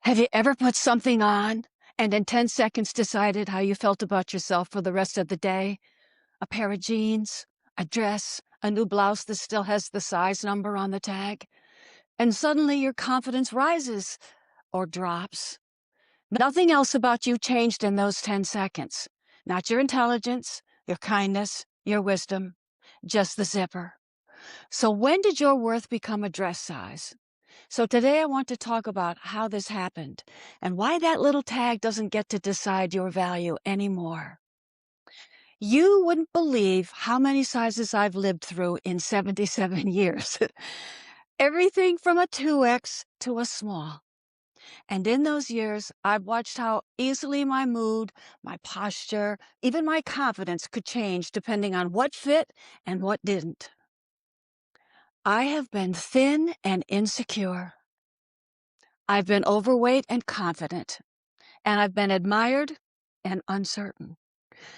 Have you ever put something on and in 10 seconds decided how you felt about yourself for the rest of the day? A pair of jeans, a dress, a new blouse that still has the size number on the tag, and suddenly your confidence rises or drops. Nothing else about you changed in those 10 seconds. Not your intelligence, your kindness, your wisdom, just the zipper. So when did your worth become a dress size? So today I want to talk about how this happened and why that little tag doesn't get to decide your value anymore. You wouldn't believe how many sizes I've lived through in 77 years. Everything from a 2X to a small. And in those years, I've watched how easily my mood, my posture, even my confidence could change depending on what fit and what didn't. I have been thin and insecure. I've been overweight and confident. And I've been admired and uncertain.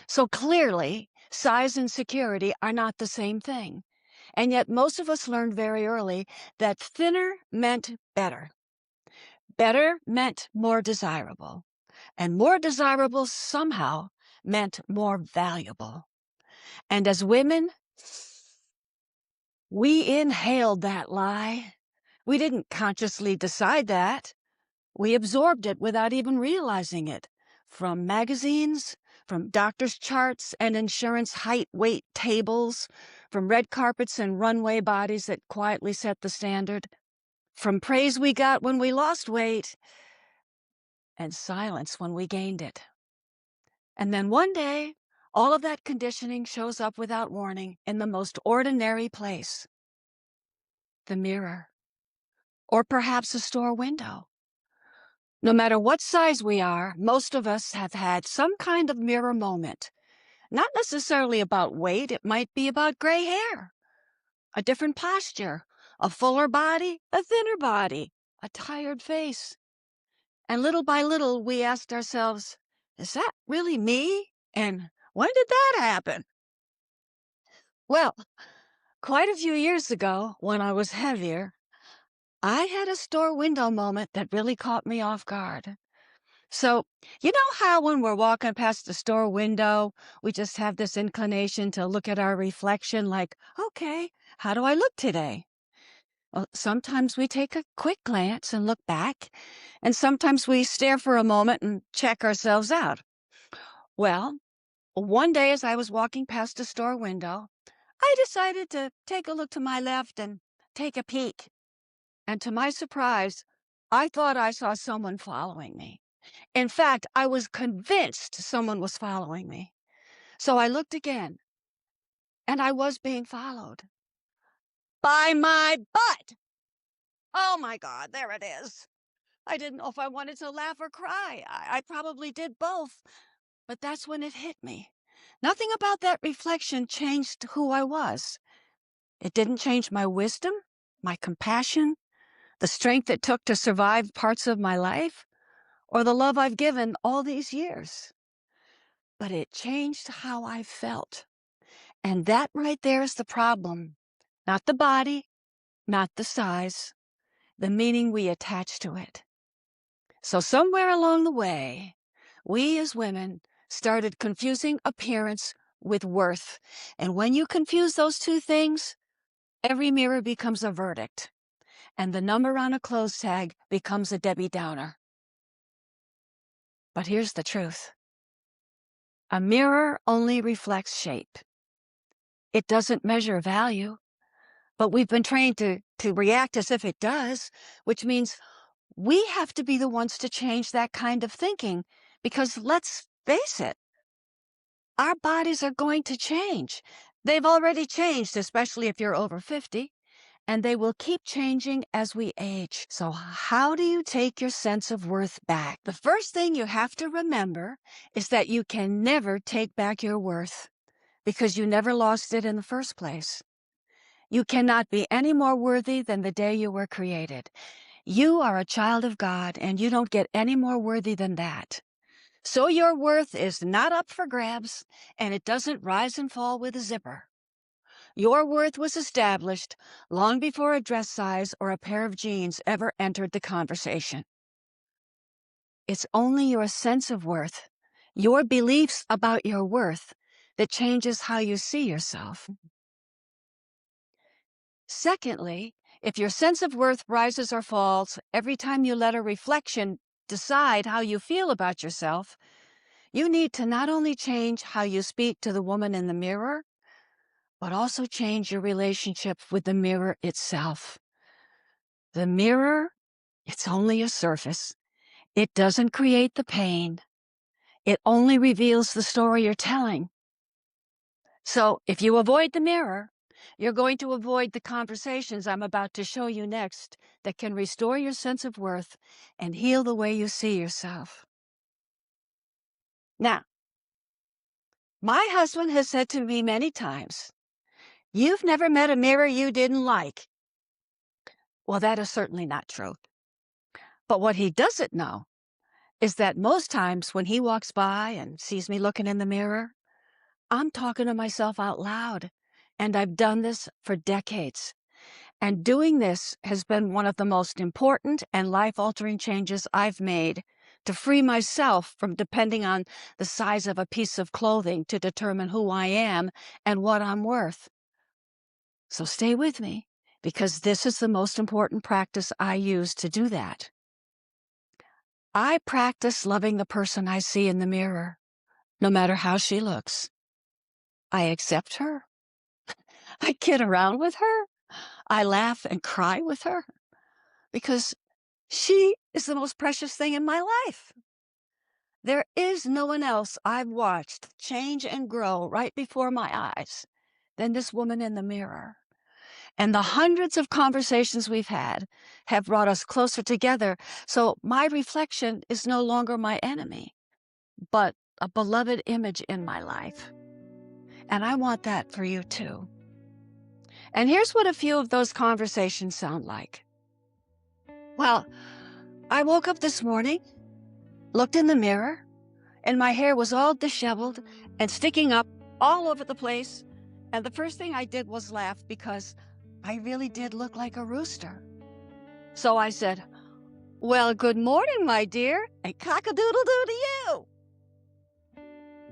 So clearly, size and security are not the same thing. And yet most of us learned very early that thinner meant better. Better meant more desirable. And more desirable somehow meant more valuable. And as women, we inhaled that lie. We didn't consciously decide that. We absorbed it without even realizing it. From magazines, from doctor's charts and insurance height weight tables, from red carpets and runway bodies that quietly set the standard, from praise we got when we lost weight, and silence when we gained it. And then one day, all of that conditioning shows up without warning in the most ordinary place. The mirror. Or perhaps a store window. No matter what size we are, most of us have had some kind of mirror moment. Not necessarily about weight, it might be about gray hair, a different posture, a fuller body, a thinner body, a tired face. And little by little, we asked ourselves, is that really me? And when did that happen? Well, quite a few years ago, when I was heavier, I had a store window moment that really caught me off guard. So, you know how when we're walking past the store window, we just have this inclination to look at our reflection like, okay, how do I look today? Well, sometimes we take a quick glance and look back, and sometimes we stare for a moment and check ourselves out. Well, one day as I was walking past a store window, I decided to take a look to my left and take a peek. And to my surprise, I thought I saw someone following me. In fact, I was convinced someone was following me. So I looked again, and I was being followed. By my butt! Oh my God, there it is. I didn't know if I wanted to laugh or cry. I probably did both. But that's when it hit me. Nothing about that reflection changed who I was. It didn't change my wisdom, my compassion, the strength it took to survive parts of my life, or the love I've given all these years. But it changed how I felt. And that right there is the problem. Not the body, not the size, the meaning we attach to it. So somewhere along the way, we as women started confusing appearance with worth. And when you confuse those two things, every mirror becomes a verdict. And the number on a clothes tag becomes a Debbie Downer. But here's the truth. A mirror only reflects shape. It doesn't measure value. But we've been trained to react as if it does, which means we have to be the ones to change that kind of thinking. Because let's face it, our bodies are going to change. They've already changed, especially if you're over 50, and they will keep changing as we age. So how do you take your sense of worth back? The first thing you have to remember is that you can never take back your worth because you never lost it in the first place. You cannot be any more worthy than the day you were created. You are a child of God, and you don't get any more worthy than that. So your worth is not up for grabs, and it doesn't rise and fall with a zipper. Your worth was established long before a dress size or a pair of jeans ever entered the conversation. It's only your sense of worth, your beliefs about your worth, that changes how you see yourself. Secondly, if your sense of worth rises or falls every time you let a reflection decide how you feel about yourself, you need to not only change how you speak to the woman in the mirror, but also change your relationship with the mirror itself. The mirror, it's only a surface. It doesn't create the pain. It only reveals the story you're telling. So if you avoid the mirror, you're going to avoid the conversations I'm about to show you next that can restore your sense of worth and heal the way you see yourself. Now, my husband has said to me many times, "You've never met a mirror you didn't like." Well, that is certainly not true. But what he doesn't know is that most times when he walks by and sees me looking in the mirror, I'm talking to myself out loud. And I've done this for decades. And doing this has been one of the most important and life-altering changes I've made to free myself from depending on the size of a piece of clothing to determine who I am and what I'm worth. So stay with me, because this is the most important practice I use to do that. I practice loving the person I see in the mirror, no matter how she looks. I accept her. I kid around with her. I laugh and cry with her, because she is the most precious thing in my life. There is no one else I've watched change and grow right before my eyes than this woman in the mirror. And the hundreds of conversations we've had have brought us closer together, so my reflection is no longer my enemy, but a beloved image in my life. And I want that for you too. And here's what a few of those conversations sound like. Well, I woke up this morning, looked in the mirror, and my hair was all disheveled and sticking up all over the place. And the first thing I did was laugh, because I really did look like a rooster. So I said, "Well, good morning, my dear, and cock-a-doodle-doo to you."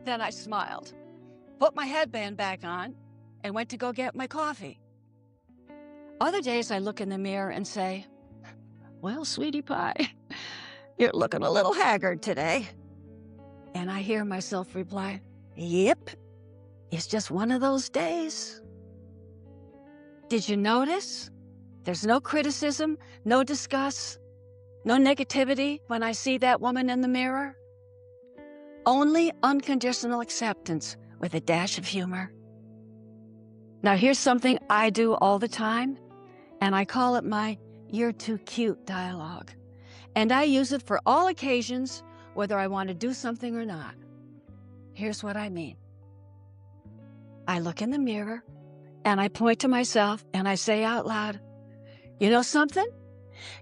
Then I smiled, put my headband back on, and went to go get my coffee. Other days I look in the mirror and say, "Well, sweetie pie, you're looking a little haggard today." And I hear myself reply, "Yep, it's just one of those days." Did you notice? There's no criticism, no disgust, no negativity when I see that woman in the mirror. Only unconditional acceptance with a dash of humor. Now here's something I do all the time, and I call it my "you're too cute" dialogue. And I use it for all occasions, whether I want to do something or not. Here's what I mean. I look in the mirror, and I point to myself, and I say out loud, "You know something?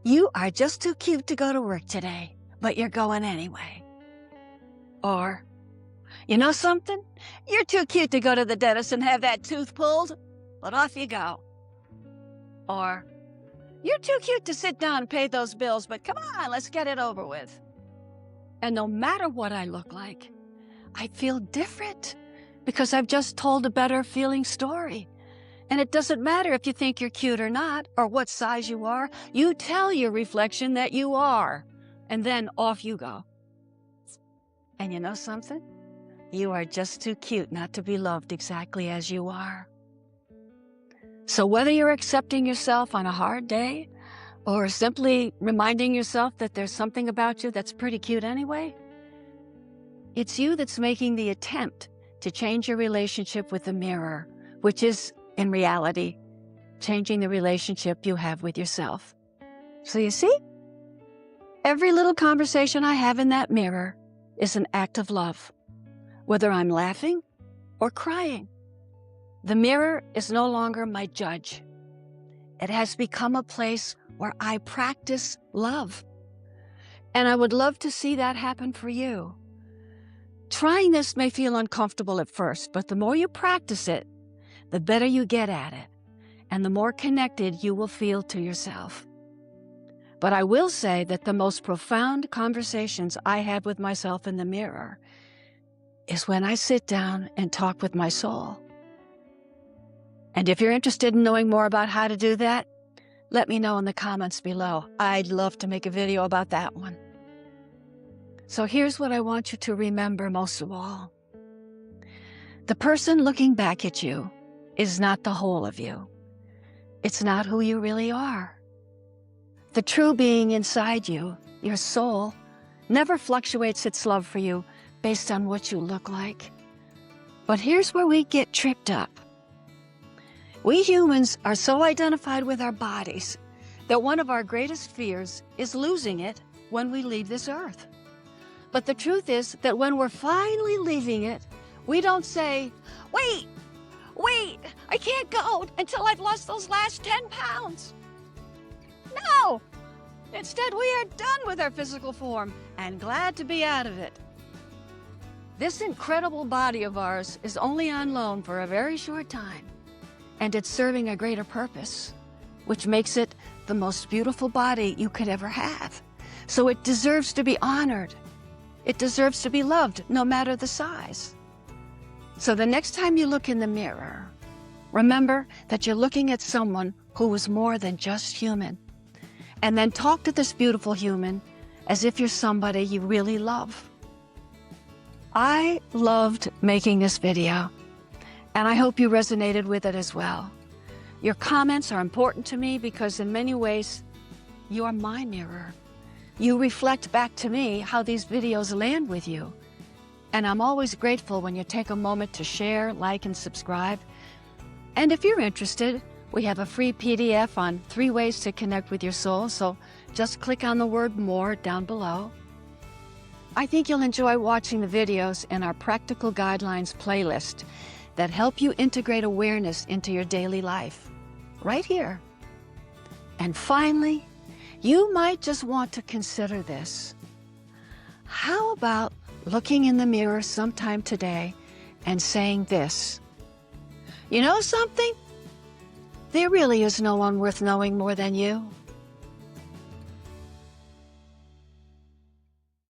You are just too cute to go to work today, but you're going anyway." Or, "You know something? You're too cute to go to the dentist and have that tooth pulled, but off you go." Or, "You're too cute to sit down and pay those bills, but come on, let's get it over with." And no matter what I look like, I feel different, because I've just told a better feeling story. And it doesn't matter if you think you're cute or not, or what size you are. You tell your reflection that you are, and then off you go. And you know something? You are just too cute not to be loved exactly as you are. So whether you're accepting yourself on a hard day, or simply reminding yourself that there's something about you that's pretty cute anyway, it's you that's making the attempt to change your relationship with the mirror, which is, in reality, changing the relationship you have with yourself. So you see, every little conversation I have in that mirror is an act of love, whether I'm laughing or crying. The mirror is no longer my judge. It has become a place where I practice love. And I would love to see that happen for you. Trying this may feel uncomfortable at first, but the more you practice it, the better you get at it, and the more connected you will feel to yourself. But I will say that the most profound conversations I have with myself in the mirror is when I sit down and talk with my soul. And if you're interested in knowing more about how to do that, let me know in the comments below. I'd love to make a video about that one. So here's what I want you to remember most of all. The person looking back at you is not the whole of you. It's not who you really are. The true being inside you, your soul, never fluctuates its love for you based on what you look like. But here's where we get tripped up. We humans are so identified with our bodies that one of our greatest fears is losing it when we leave this earth. But the truth is that when we're finally leaving it, we don't say, wait, I can't go until I've lost those last 10 pounds. No! Instead, we are done with our physical form and glad to be out of it. This incredible body of ours is only on loan for a very short time, and it's serving a greater purpose, which makes it the most beautiful body you could ever have. So it deserves to be honored. It deserves to be loved, no matter the size. So the next time you look in the mirror, remember that you're looking at someone who is more than just human. And then talk to this beautiful human as if you're somebody you really love. I loved making this video, and I hope you resonated with it as well. Your comments are important to me because in many ways, you are my mirror. You reflect back to me how these videos land with you. And I'm always grateful when you take a moment to share, like, and subscribe. And if you're interested, we have a free PDF on 3 ways to connect with your soul, so just click on the word more down below. I think you'll enjoy watching the videos in our Practical Guidelines playlist that help you integrate awareness into your daily life, right here. And finally, you might just want to consider this. How about looking in the mirror sometime today and saying this, you know something? There really is no one worth knowing more than you.